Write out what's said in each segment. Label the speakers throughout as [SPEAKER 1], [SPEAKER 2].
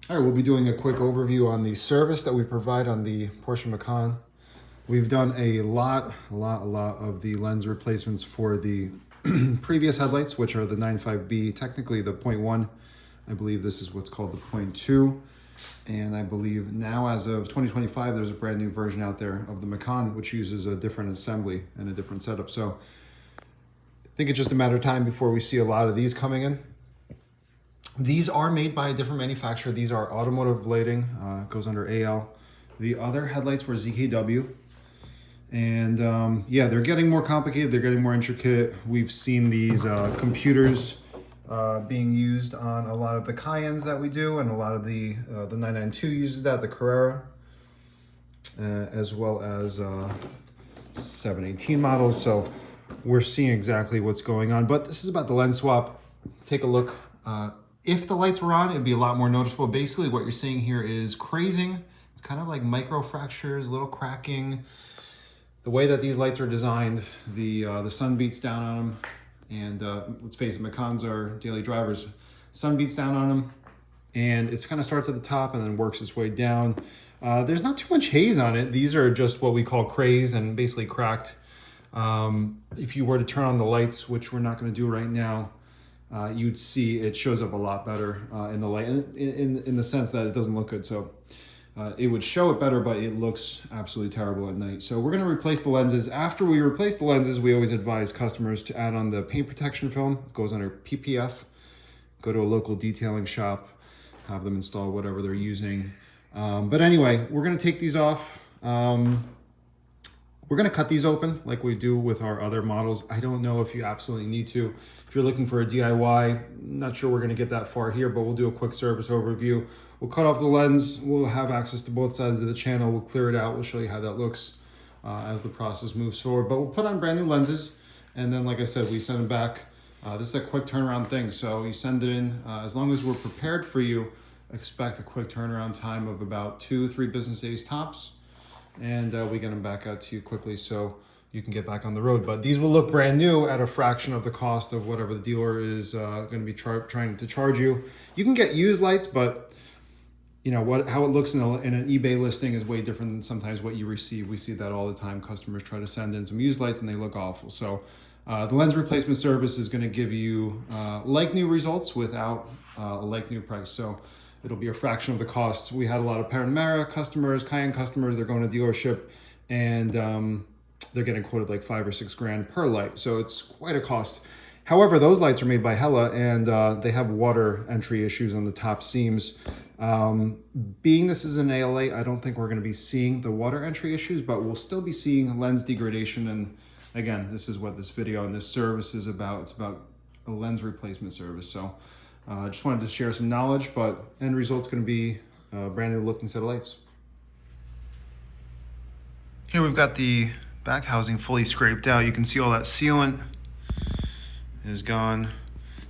[SPEAKER 1] All right, we'll be doing a quick overview on the service that we provide on the Porsche Macan. We've done a lot of the lens replacements for the previous headlights, which are the 95B, technically the 0.1. I believe this is what's called the 0.2. And I believe now, as of 2025, there's a brand new version out there of the Macan, which uses a different assembly and a different setup. So I think it's just a matter of time before we see a lot of these coming in. These are made by a different manufacturer. These are automotive lighting, goes under AL. The other headlights were ZKW. And yeah, they're getting more complicated. They're getting more intricate. We've seen these computers being used on a lot of the Cayennes that we do, and a lot of the 992 uses that, the Carrera, as well as 718 models. So we're seeing exactly what's going on. But this is about the lens swap. Take a look. If the lights were on, it'd be a lot more noticeable. Basically, what you're seeing here is crazing. It's kind of like micro fractures, little cracking. The way that these lights are designed, the sun beats down on them, and let's face it, Macans are daily drivers. Sun beats down on them, and it kind of starts at the top and then works its way down. There's not too much haze on it. These are just what we call crazed and basically cracked. If you were to turn on the lights, which we're not going to do right now, you'd see it shows up a lot better in the light, in the sense that it doesn't look good. So it would show it better, but it looks absolutely terrible at night. So we're going to replace the lenses. After we replace the lenses, we always advise customers to add on the paint protection film. It goes under PPF. Go to a local detailing shop, have them install whatever they're using. But anyway, we're going to take these off. We're going to cut these open like we do with our other models. I don't know if you absolutely need to. If you're looking for a DIY, not sure we're going to get that far here, but we'll do a quick service overview. We'll cut off the lens. We'll have access to both sides of the channel. We'll clear it out. We'll show you how that looks as the process moves forward. But we'll put on brand new lenses. And then, like I said, we send them back. This is a quick turnaround thing. So you send it in. As long as we're prepared for you, expect a quick turnaround time of about 2-3 business days tops. And we get them back out to you quickly so you can get back on the road. But these will look brand new at a fraction of the cost of whatever the dealer is going to be trying to charge you. You can get used lights, but you know how it looks in an eBay listing is way different than sometimes what you receive. We see that all the time. Customers try to send in some used lights and they look awful. So the lens replacement service is going to give you like new results without a like new price. So it'll be a fraction of the cost. We had a lot of Panamera customers, Cayenne customers. They're going to dealership and they're getting quoted like $5 or $6 grand per light. So it's quite a cost. However, those lights are made by Hella, and they have water entry issues on the top seams. Being this is an ALA, I don't think we're going to be seeing the water entry issues, but we'll still be seeing lens degradation. And again, this is what this video and this service is about. It's about a lens replacement service. So I just wanted to share some knowledge, but end result's going to be a brand new looking set of lights. Here we've got the back housing fully scraped out. You can see all that sealant is gone.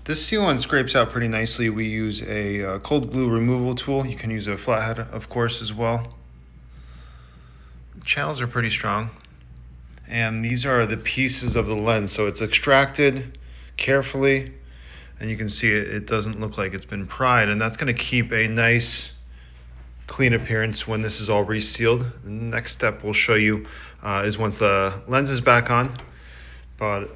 [SPEAKER 1] This sealant scrapes out pretty nicely. We use a cold glue removal tool. You can use a flathead, of course, as well. The channels are pretty strong. And these are the pieces of the lens. So it's extracted carefully. And you can see it doesn't look like it's been pried. And that's going to keep a nice, clean appearance when this is all resealed. The next step we'll show you is once the lens is back on. But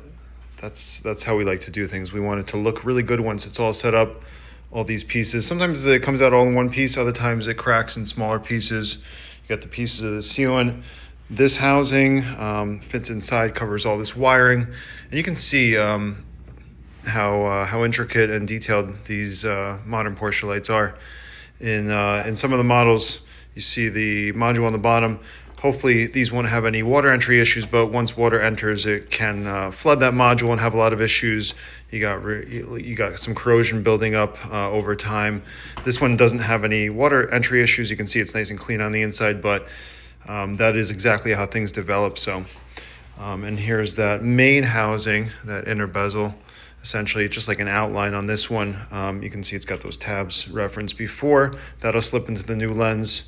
[SPEAKER 1] that's how we like to do things. We want it to look really good once it's all set up, all these pieces. Sometimes it comes out all in one piece. Other times it cracks in smaller pieces. You got the pieces of the sealant. This housing fits inside, covers all this wiring. And you can see how intricate and detailed these modern Porsche lights are. In some of the models, you see the module on the bottom. Hopefully these won't have any water entry issues, but once water enters, it can flood that module and have a lot of issues. You got some corrosion building up over time. This one doesn't have any water entry issues. You can see it's nice and clean on the inside, but that is exactly how things develop. So, and here's that main housing, that inner bezel. Essentially just like an outline on this one. You can see it's got those tabs referenced before. That'll slip into the new lens,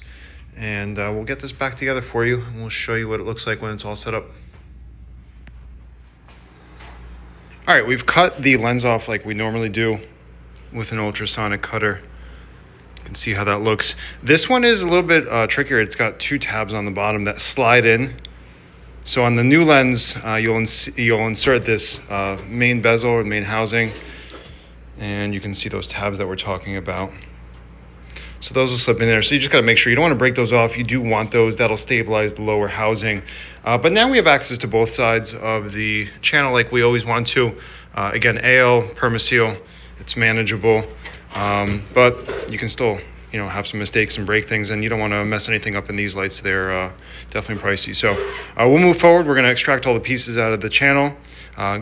[SPEAKER 1] and we'll get this back together for you, and we'll show you what it looks like when it's all set up. All right, we've cut the lens off like we normally do with an ultrasonic cutter. You can see how that looks. This one is a little bit trickier. It's got 2 tabs on the bottom that slide in. So on the new lens, you'll insert this main bezel or main housing, and you can see those tabs that we're talking about. So those will slip in there. So you just gotta make sure you don't wanna break those off. You do want those. That'll stabilize the lower housing. But now we have access to both sides of the channel like we always want to. Again, AL, permaseal, it's manageable. But you can still, have some mistakes and break things, and you don't wanna mess anything up in these lights. They're definitely pricey. So we'll move forward. We're gonna extract all the pieces out of the channel,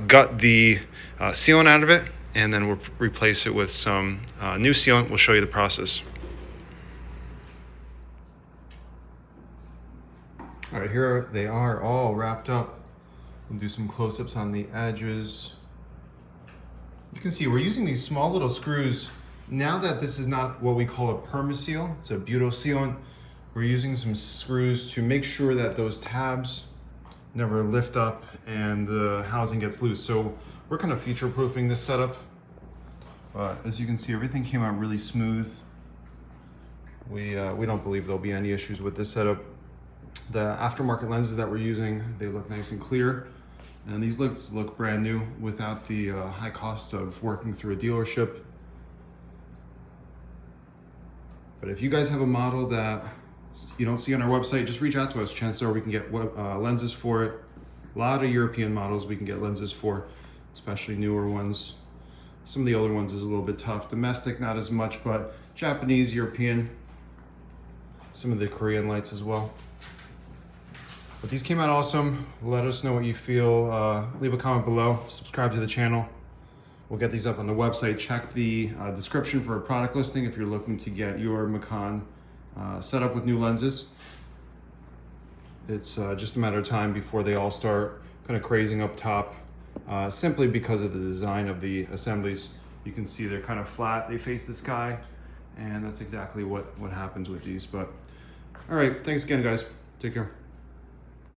[SPEAKER 1] gut the sealant out of it, and then we'll replace it with some new sealant. We'll show you the process. All right, here they are all wrapped up. We'll do some close-ups on the edges. You can see we're using these small little screws. Now that this is not what we call a permaseal, it's a butyl sealant, we're using some screws to make sure that those tabs never lift up and the housing gets loose. So we're kind of future-proofing this setup. But as you can see, everything came out really smooth. We don't believe there'll be any issues with this setup. The aftermarket lenses that we're using, they look nice and clear. And these look brand new without the high costs of working through a dealership. But if you guys have a model that you don't see on our website, just reach out to us. Chances are we can get lenses for it. A lot of European models we can get lenses for, especially newer ones. Some of the older ones is a little bit tough. Domestic, not as much, but Japanese, European, some of the Korean lights as well. But these came out awesome. Let us know what you feel. Leave a comment below. Subscribe to the channel. We'll get these up on the website. Check the description for a product listing if you're looking to get your Macan set up with new lenses. It's just a matter of time before they all start kind of crazing up top, simply because of the design of the assemblies. You can see they're kind of flat. They face the sky, and that's exactly what happens with these. But all right, thanks again, guys. Take care.